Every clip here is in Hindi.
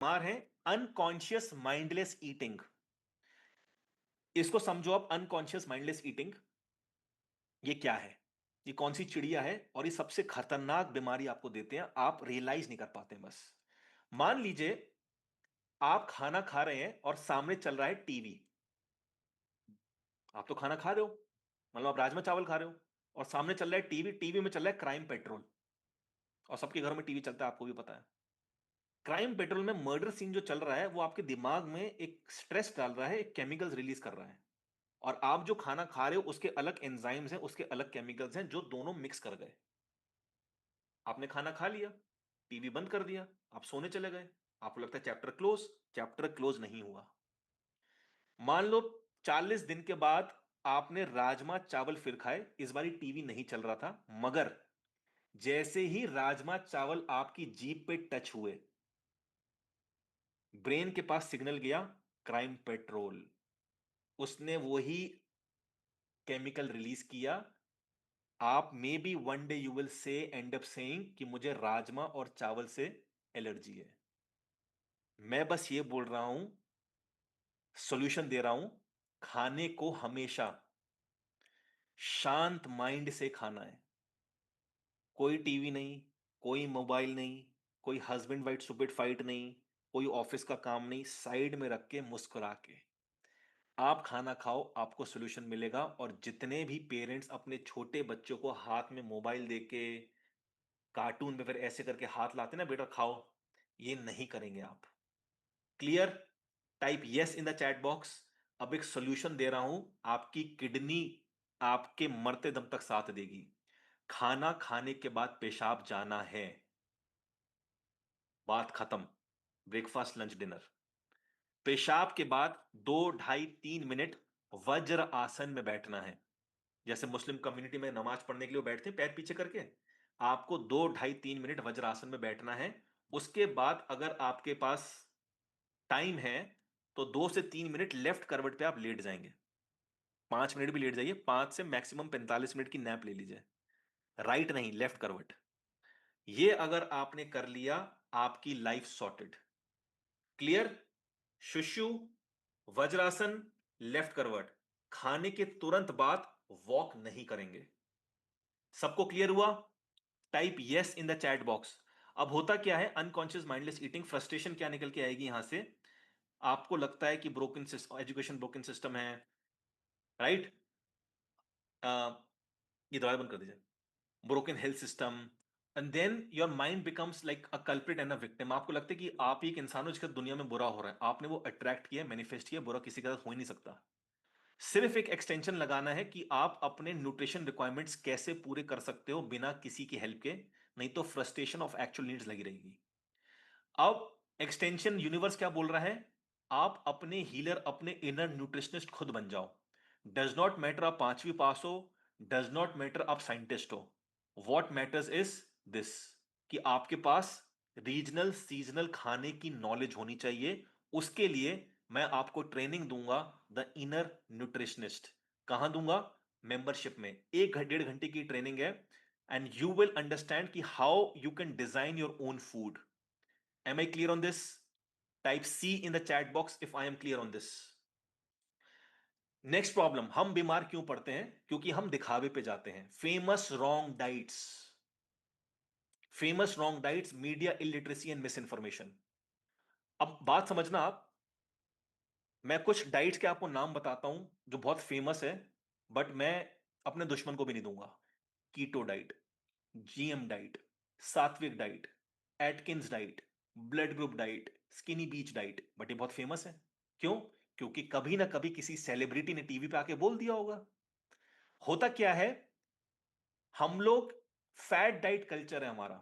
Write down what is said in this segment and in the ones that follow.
बीमार हैं अनकॉन्शियस माइंडलेस ईटिंग। इसको समझो आप, अनकॉन्शियस माइंडलेस ईटिंग ये क्या है? ये कौन सी चिड़िया है और ये सबसे खतरनाक बीमारी आपको देते हैं, आप रियलाइज नहीं कर पाते हैं। बस मान लीजिए आप खाना खा रहे हैं और सामने चल रहा है टीवी। आप तो खाना खा रहे हो, मतलब आप राजमा चावल खा रहे हो और सामने चल रहा है टीवी, टीवी में चल रहा है क्राइम पेट्रोल। और सबके घरों में टीवी चलता है, आपको भी पता है। क्राइम पेट्रोल में मर्डर सीन जो चल रहा है वो आपके दिमाग में एक स्ट्रेस डाल रहा है, एक केमिकल्स रिलीज कर रहा है। और आप जो खाना खा रहे हो उसके अलग एंजाइम्स हैं, उसके अलग केमिकल्स हैं जो दोनों मिक्स कर गए। आपने खाना खा लिया, टीवी बंद कर दिया, आप सोने चले गए। आपको लगता है चैप्टर क्लोज। चैप्टर क्लोज नहीं हुआ। मान लो 40 दिन के बाद आपने राजमा चावल फिर खाए। इस बारी टीवी नहीं चल रहा था, मगर जैसे ही राजमा चावल आपकी जीभ पे टच हुए, ब्रेन के पास सिग्नल गया क्राइम पेट्रोल। उसने वही केमिकल रिलीज किया। आप may be one day you will say and up saying कि मुझे राजमा और चावल से एलर्जी है। मैं बस ये बोल रहा हूं, सॉल्यूशन दे रहा हूं। खाने को हमेशा शांत माइंड से खाना है। कोई टीवी नहीं, कोई मोबाइल नहीं, कोई हस्बैंड वाइफ स्टूपिड फाइट नहीं, कोई ऑफिस का काम नहीं, साइड में रख के मुस्कुरा के आप खाना खाओ, आपको सॉल्यूशन मिलेगा। और जितने भी पेरेंट्स अपने छोटे बच्चों को हाथ में मोबाइल देके कार्टून में फिर ऐसे करके हाथ लाते ना, बेटा खाओ, ये नहीं करेंगे आप। Clear? Type yes in the chat box. अब एक सॉल्यूशन दे रहा हूं, आपकी किडनी आपके मरते दम तक साथ देगी। खाना खाने के बाद पेशाब जाना है, बात खत्म। Breakfast lunch dinner. पेशाब के बाद 2 ढाई 3 मिनट वज्र आसन में बैठना है। जैसे मुस्लिम कम्युनिटी में नमाज पढ़ने के लिए बैठते हैं पैर पीछे करके, आपको 2 ढाई 3 मिनट वज्रासन में बैठना है। उसके बाद अगर आपके पास टाइम है तो 2 से 3 मिनट लेफ्ट करवट पे आप लेट जाएंगे। 5 मिनट भी लेट जाइए, 5 से मैक्सिमम 45 मिनट की नैप ले लीजिए। राइट नहीं, लेफ्ट करवट। ये अगर आपने कर लिया, आपकी लाइफ सॉर्टेड। क्लियर? शुशु, वज्रासन, लेफ्ट करवट। खाने के तुरंत बाद वॉक नहीं करेंगे। सबको क्लियर हुआ? Type yes in the chat box. अब होता क्या है, अनकॉन्शियस माइंडलेस ईटिंग, फ्रस्ट्रेशन क्या निकल के आएगी यहां से? आपको लगता है कि ब्रोकन एजुकेशन ब्रोकन सिस्टम है, राइट? ये दवाई बंद कर दीजिए। Broken health system, and then your mind becomes like a culprit and a victim. आपको लगता है कि आप ही एक इंसान हो जिसका दुनिया में बुरा हो रहा है, आपने वो अट्रैक्ट किया, मैनिफेस्ट किया। बुरा किसी के साथ हो ही नहीं सकता। सिर्फ एक एक्सटेंशन लगाना है कि आप अपने न्यूट्रिशन रिक्वायरमेंट्स कैसे पूरे कर सकते हो बिना किसी की हेल्प के। नहीं तो फ्रस्ट्रेशन ऑफ एक्चुअल नीड्स लगी रहेगी। अब एक्सटेंशन यूनिवर्स क्या बोल रहा है? आप अपने हीलर, अपने इनर न्यूट्रिशनिस्ट खुद बन जाओ। डज नॉट मैटर आप 5वीं पास हो, डज नॉट मैटर आप साइंटिस्ट हो। वॉट मैटर्स इज दिस, कि आपके पास रीजनल सीजनल खाने की नॉलेज होनी चाहिए। उसके लिए मैं आपको ट्रेनिंग दूंगा, द इनर न्यूट्रिशनिस्ट। कहां दूंगा? मेंबरशिप में। 1 1.5 घंटे की ट्रेनिंग है, एंड यू विल अंडरस्टैंड कि how you can design your own food. Am I clear on this? Type C in the chat box if I am clear on this. Next problem, हम बीमार क्यों पड़ते हैं? क्योंकि हम दिखावे पे जाते हैं। Famous wrong diets, famous wrong diets, media illiteracy and miss information. अब बात समझना आप, मैं कुछ डाइट्स के आपको नाम बताता हूं जो बहुत फेमस है, बट मैं अपने दुश्मन को भी नहीं दूंगा। कीटो डाइट, जीएम डाइट, सात्विक diet, Atkins diet, blood group diet, skinny beach diet. But ये बहुत फेमस है। क्यों? क्योंकि कभी ना कभी किसी सेलिब्रिटी ने टीवी पे आके बोल दिया होगा। होता क्या है, हम लोग, फैट डाइट कल्चर है हमारा।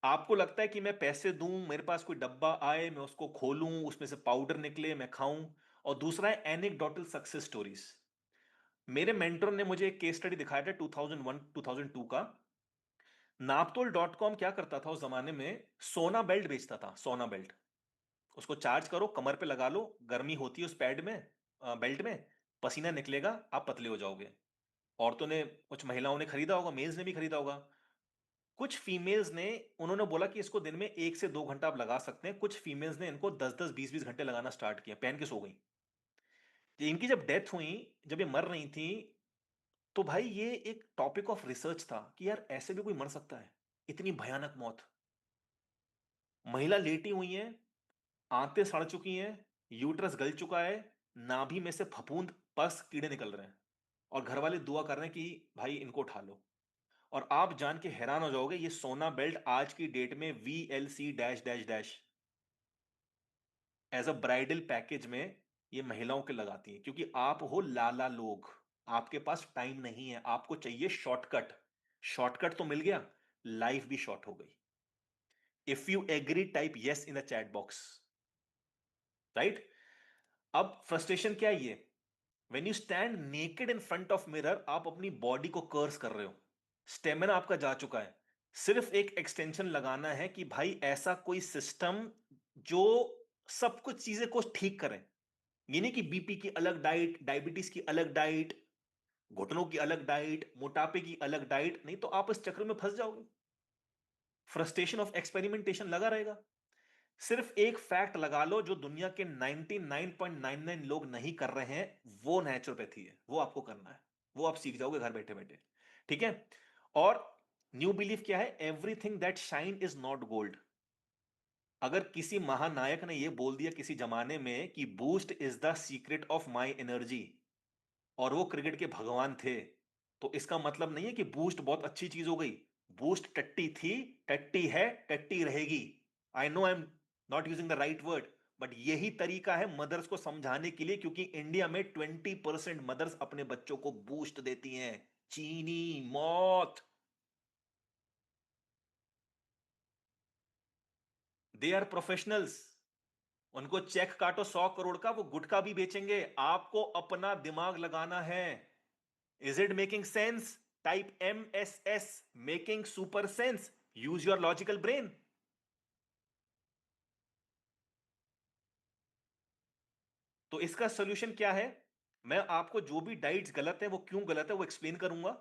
आपको लगता है कि मैं पैसे दूं, मेरे पास कोई डब्बा आए, मैं उसको खोलूं, उसमें से पाउडर निकले, मैं खाऊं। और दूसरा है एनेक्डोटल सक्सेस स्टोरीज। मेरे मेंटर ने मुझे एक केस स्टडी दिखाया था 2001 2002 का। नापतोल.com क्या करता था उस जमाने में, सोना बेल्ट बेचता था। सोना बेल्ट, उसको चार्ज करो, कमर पे लगा लो, गर्मी होती है उस पैड में, बेल्ट में, पसीना निकलेगा, आप पतले हो जाओगे। औरतों ने, कुछ महिलाओं ने खरीदा होगा, मेल्स ने भी खरीदा होगा। कुछ फीमेल्स ने, उन्होंने बोला कि इसको दिन में 1 से 2 घंटा आप लगा सकते हैं। कुछ फीमेल्स ने इनको 10-10 20-20 घंटे लगाना स्टार्ट किया, पहन के सो गई। इनकी जब डेथ हुई, जब ये मर रही थी, तो भाई ये एक टॉपिक ऑफ रिसर्च था कि यार ऐसे भी कोई मर सकता है, इतनी भयानक मौत। महिला लेटी हुई है, आंतें सड़ चुकी हैं, यूट्रस गल चुका है, नाभि में से फफूंद पस कीड़े निकल रहे हैं, और घर वाले दुआ कर रहे हैं कि भाई इनको उठा लो। और आप जान के हैरान हो जाओगे, ये सोना बेल्ट आज की डेट में VLC dash dash dash as a bridal package में ये महिलाओं के लगाती हैं, क्योंकि आप हो लाला लोग, आपके पास टाइम नहीं है, आपको चाहिए शॉर्टकट। शॉर्टकट तो मिल गया, लाइफ भी शॉर्ट हो गई। If you agree type yes in the chat box, right? अब फ्रस्ट्रेशन क्या है ये? When you stand naked in front of mirror, आप अपनी बॉडी को कर्स कर रहे हो, स्टेमिना आपका जा चुका है। सिर्फ एक एक्सटेंशन लगाना है कि भाई ऐसा कोई सिस्टम जो सब कुछ चीजें को ठीक करे। ये नहीं कि बीपी की अलग डाइट, डायबिटीज की अलग डाइट, घुटनों की अलग डाइट, मोटापे की अलग डाइट, नहीं तो आप इस चक्र में फंस जाओगे। फ्रस्ट्रेशन ऑफ एक्सपेरिमेंटेशन लगा रहेगा। सिर्फ एक फैक्ट लगा लो जो दुनिया के 99.99 लोग नहीं कर रहे हैं, वो नेचुरोपैथी है, वो आपको करना है। वो आप सीख जाओगे घर बैठे बैठे, ठीक है? और न्यू बिलीफ क्या है? Everything that shine is not gold. अगर किसी महानायक ने यह बोल दिया किसी जमाने में कि boost is the secret of my energy, और वो क्रिकेट के भगवान थे, तो इसका मतलब नहीं है कि बूस्ट बहुत अच्छी चीज हो गई। बूस्ट टट्टी थी, टट्टी है, टट्टी रहेगी। I know I am not using the right word, but यही तरीका है मदर्स को समझाने के लिए, क्योंकि इंडिया में 20% मदर्स अपने बच्चों को बूस्ट देती हैं। चीनी मौत। They are professionals. उनको चेक काटो 100 करोड़ का, वो गुटखा भी बेचेंगे। आपको अपना दिमाग लगाना है। Is it making sense? Type MSS, making super sense. Use your logical brain. तो इसका सोल्यूशन क्या है? मैं आपको जो भी डाइट्स गलत है, वो क्यों गलत है, वो एक्सप्लेन करूंगा,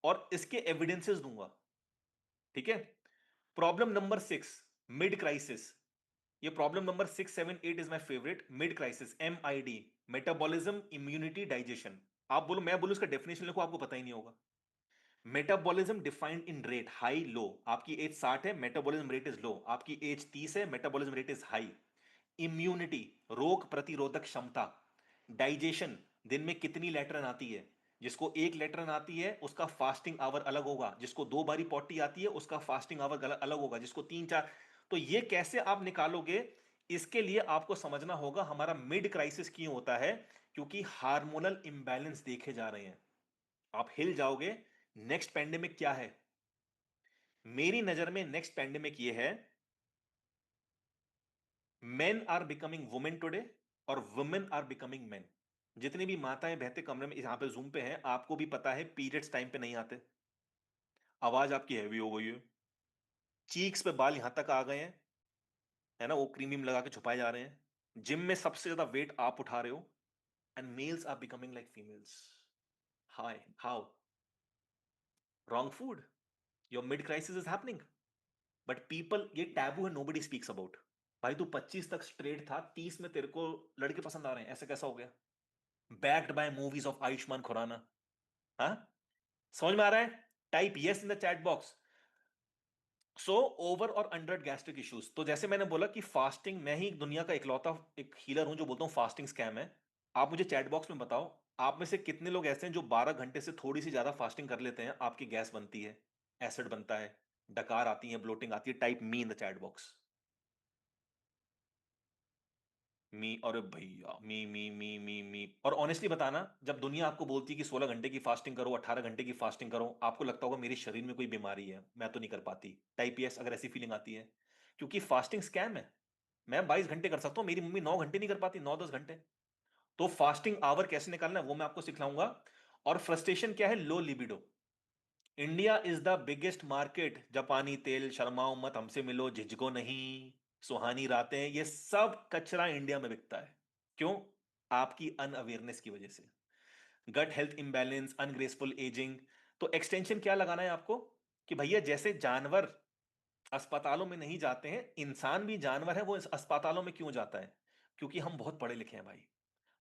और इसके एविडेंसेस दूंगा, ठीक है? Problem number 6, mid crisis. ये problem number 6, 7, 8 is my favourite. Mid crisis, MID, metabolism, immunity, digestion. आप बोलो, मैं बोलूं इसका डेफिनेशन लिखो, आपको पता ही नहीं होगा। Metabolism defined in rate, high low. आपकी एज 60 है, मेटाबॉलिज्म रेट इज लो। आपकी एज 30 है, metabolism rate is high. Immunity, रोग प्रतिरोधक क्षमता। डाइजेशन, दिन में कितनी लेटरन आती है? जिसको एक लेटरन आती है उसका फास्टिंग आवर अलग होगा, जिसको 2 बारी पॉटी आती है उसका फास्टिंग आवर अलग होगा, जिसको 3 4। तो ये कैसे आप निकालोगे? इसके लिए आपको समझना होगा हमारा मिड क्राइसिस क्यों होता है। क्योंकि हार्मोनल इंबैलेंस देखे जा रहे हैं। आप हिल जाओगे। नेक्स्ट पैंडेमिक क्या है? मेरी नजर में नेक्स्ट पैंडेमिक ये है, men are becoming women today, और वुमेन आर बिकमिंग मेन। जितनी भी माताएं बहते कमरे में यहां पे जूम पे हैं, आपको भी पता है पीरियड्स टाइम पे नहीं आते। आवाज आपकी हैवी हो गई है, चीक्स पे बाल यहां तक आ गए हैं, है ना? वो क्रीम व्रीम लगा के छुपाए जा रहे हैं। जिम में सबसे ज्यादा वेट आप उठा रहे हो, and males are becoming like females. Hi, how? Wrong food, your mid crisis is happening. But people, ये टैबू है, नोबडी स्पीक्स अबाउट। भाई तू 25 तक स्ट्रेट था, 30 में तेरे को लड़के पसंद आ रहे हैं, ऐसे कैसा हो गया? Backed by movies of Ayushmann Khurrana. हाँ, समझ में आ रहा है? Type yes in the chat box. So over और अंडर गैस्ट्रिक इश्यूज, तो जैसे मैंने बोला कि फास्टिंग, मैं ही दुनिया का इकलौता एक हीलर हूं जो बोलता हूं फास्टिंग स्कैम है। आप मुझे चैट बॉक्स में बताओ, आप में से कितने लोग ऐसे हैं जो 12 घंटे से थोड़ी सी ज्यादा फास्टिंग कर लेते हैं, आपकी गैस बनती है, एसिड बनता है, डकार आती है, ब्लोटिंग आती है? Type me in the chat box. Me, और भैया मी। और ऑनेस्टली बताना, जब दुनिया आपको बोलती है कि 16 घंटे की फास्टिंग करो, 18 घंटे की फास्टिंग करो, आपको लगता होगा मेरे शरीर में कोई बीमारी है, मैं तो नहीं कर पाती? टाइप यस अगर ऐसी फीलिंग आती है। क्योंकि फास्टिंग स्कैम है। मैं 22 घंटे कर सकता हूं, मेरी मम्मी 9 घंटे नहीं कर पाती, 9-10 घंटे। तो फास्टिंग आवर कैसे निकालना है वो मैं आपको सिखलाऊंगा। और फ्रस्ट्रेशन क्या है? Low libido. India is the biggest market. जापानी तेल, शर्माओ मत, हमसे मिलो, झिझको नहीं, सुहानी रातें, ये सब कचरा इंडिया में बिकता है। क्यों? आपकी अनअवेयरनेस की वजह से। Gut health imbalance, ungraceful ageing. तो एक्सटेंशन क्या लगाना है आपको? कि भैया जैसे जानवर अस्पतालों में नहीं जाते हैं, इंसान भी जानवर है, वो इस अस्पतालों में क्यों जाता है? क्योंकि हम बहुत पढ़े लिखे हैं भाई।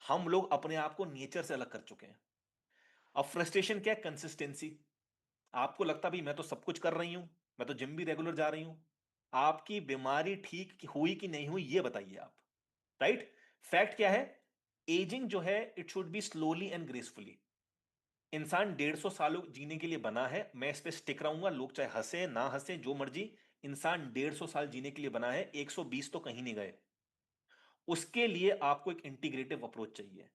हम लोग अपने आप को नेचर से अलग कर चुके हैं। अब फ्रस्ट्रेशन क्या है? कंसिस्टेंसी। आपको लगता भी मैं तो सब कुछ कर रही हूं, मैं तो जिम भी रेगुलर जा रही हूं। आपकी बीमारी ठीक हुई कि नहीं हुई ये बताइए आप। राइट? फैक्ट क्या है? एजिंग जो है it should be slowly and gracefully. इंसान 150 साल जीने के लिए बना है, मैं इस पे स्टिक रहूंगा, लोग चाहे हंसे ना हंसे जो मर्जी। इंसान 150 साल जीने के लिए बना है, 120 तो कहीं नहीं गए। उसके लिए आपको एक इंटीग्रेटिव अप्रोच चाहिए।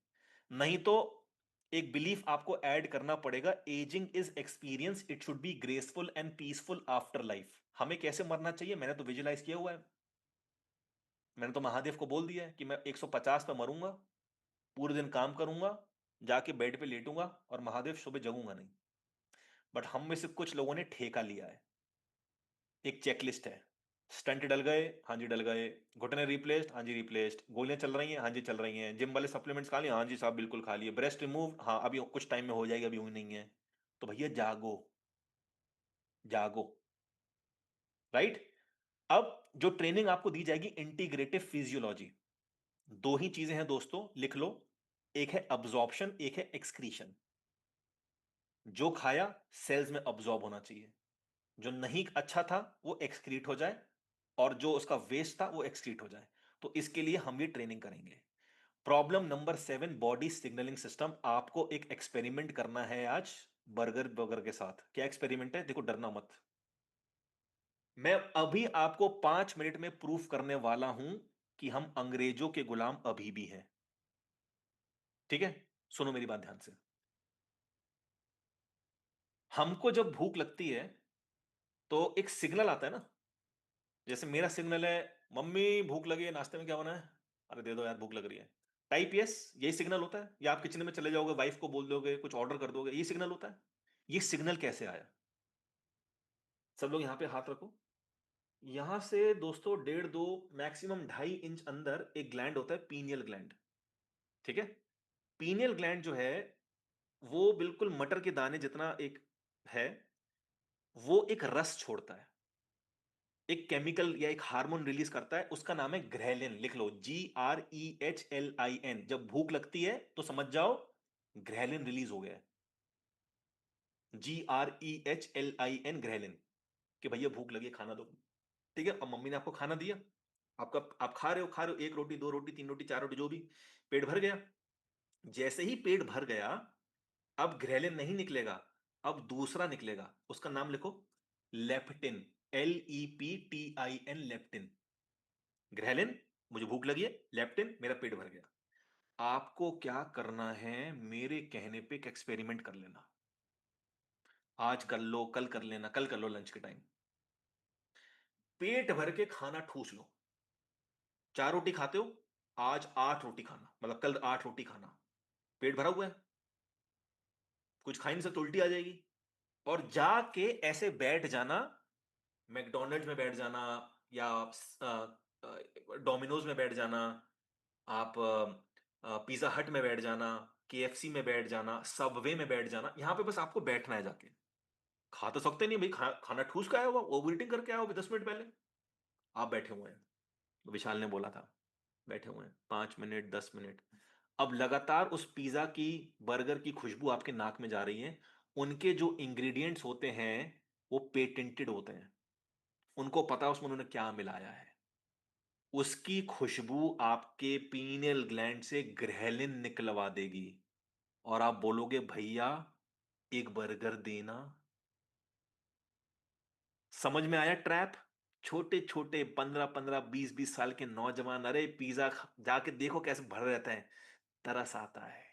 नहीं तो एक बिलीफ आपको ऐड करना पड़ेगा, ageing is experience, it should be graceful and peaceful after life. हमें कैसे मरना चाहिए मैंने तो विजुलाइज किया हुआ है। मैंने तो महादेव को बोल दिया है कि मैं 150 पे मरूंगा, पूरे दिन काम करूंगा, जाके बेड पे लेटूंगा और महादेव सुबह जगूंगा नहीं। बट हम में से कुछ लोगों ने ठेका लिया है। एक चेकलिस्ट है। स्टंट डल गए, हाँ जी डल गए। घुटने रिप्लेस्ड, हाँ जी रिप्लेस्ड। गोलियां चल रही हैं, हाँ जी चल रही हैं। जिम वाले सप्लीमेंट्स खा लिए, हाँ जी साहब बिल्कुल खा लिए। ब्रेस्ट रिमूव, हाँ अभी कुछ टाइम में हो जाएगी, अभी हुई नहीं है। तो भैया जागो, जागो। राइट? अब जो ट्रेनिंग आपको दी जाएगी, इंटीग्रेटिव फिजियोलॉजी। दो ही चीजें हैं दोस्तों, लिख लो। एक है अब्जॉर्प्शन, एक है एक्सक्रीशन। जो खाया सेल्स में अब्जॉर्ब होना चाहिए, जो नहीं अच्छा था वो एक्सक्रीट हो जाए, और जो उसका वेस्ट था वो एक्सक्रीट हो जाए। तो इसके लिए हम ये ट्रेनिंग करेंगे। Problem number 7, body signalling system. आपको एक एक्सपेरिमेंट करना है आज बर्गर बर्गर के साथ। क्या एक्सपेरिमेंट है? देखो डरना मत। मैं अभी आपको 5 मिनट में प्रूफ करने वाला हूं कि हम अंग्रेजों के गुलाम अभी भी हैं। ठीक है? सुनो मेरी बात ध्यान से। हमको जब भूख लगती है तो एक सिग्नल आता है ना। जैसे मेरा सिग्नल है, मम्मी भूख लगी है, नाश्ते में क्या बना है? अरे दे दो यार भूख लग रही है। टाइप यस, यही सिग्नल होता है। या आप किचन में चले जाओगे, वाइफ को बोल दोगे, कुछ ऑर्डर कर दोगे, ये सिग्नल होता है। ये सिग्नल कैसे आया? सब लोग यहां पे हाथ रखो। यहां से दोस्तों 1.5 2 मैक्सिमम 2.5 इंच अंदर एक ग्लैंड होता है, पीनियल ग्लैंड। ठीक है? पीनियल ग्लैंड जो है वो बिल्कुल मटर के दाने जितना एक है। वो एक रस छोड़ता है, एक केमिकल या एक हार्मोन रिलीज करता है, उसका नाम है ग्रेलिन। लिख लो, GREHLIN। जब भूख लगती है तो समझ जाओ ग्रेलिन रिलीज हो गया है। GREHLIN, ghrelin. कि भैया भूख लगी है, खाना दो। ठीक है? अब मम्मी ने आपको खाना दिया, आपका आप खा रहे हो, खा रहे हो, 1 रोटी 2 रोटी 3 रोटी 4 रोटी जो भी। पेट भर गया। जैसे ही पेट भर गया, अब ग्रेलिन नहीं निकलेगा, अब दूसरा निकलेगा। उसका नाम लिखो, लेप्टिन। LEPTIN, leptin. ग्रेलिन, मुझे भूख लगी है, लेप्टिन, मेरा पेट भर गया। आपको क्या करना है, मेरे कहने पे एक एक्सपेरिमेंट कर लेना। आज कर लो, कल कर लेना, कल कर लो लंच के टाइम। पेट भर के खाना ठूस लो। 4 रोटी खाते हो, आज 8 रोटी खाना, मतलब कल 8 रोटी खाना। पेट भरा हुआ है, कुछ खा ही नहीं सकते, उल्टी आ जाएगी। और जाके ऐसे बैठ जाना, मैकडोनल्ड्स में बैठ जाना, या डोमिनोज में बैठ जाना, आप पिज्जा हट में बैठ जाना, KFC में बैठ जाना, सबवे में बैठ जाना। यहां पे बस आपको बैठना है जाके। खा तो सकते नहीं भाई, खाना ठूस के आया होगा, ओवर ईटिंग करके आया होगा 10 मिनट पहले। आप बैठे हुए हैं, विशाल ने बोला था, बैठे हुए हैं 5 मिनट 10 मिनट। अब लगातार उस पिज्जा की, बर्गर की खुशबू आपके नाक में जा रही है। उनके जो इंग्रेडिएंट्स होते हैं वो पेटेंटेड होते हैं, उनको पता है उसमें उन्होंने क्या मिलाया है। उसकी खुशबू आपके पीनियल ग्लैंड से ग्रहलिन निकलवा देगी। और आप बोलोगे भैया एक बर्गर देना। समझ में आया ट्रैप? छोटे छोटे 15 15 20 20 साल के नौजवान, अरे पिज्जा जाके देखो कैसे भर रहता है, तरस आता है।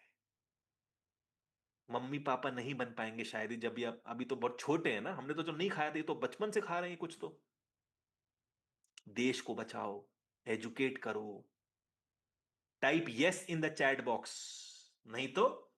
मम्मी पापा नहीं बन पाएंगे शायद ही, जब ये अभी तो बहुत छोटे हैं ना, हमने तो जो नहीं खाया था ये तो बचपन से खा रहे हैं कुछ तो। देश को बचाओ, एजुकेट करो। Type yes in the chat box, नहीं तो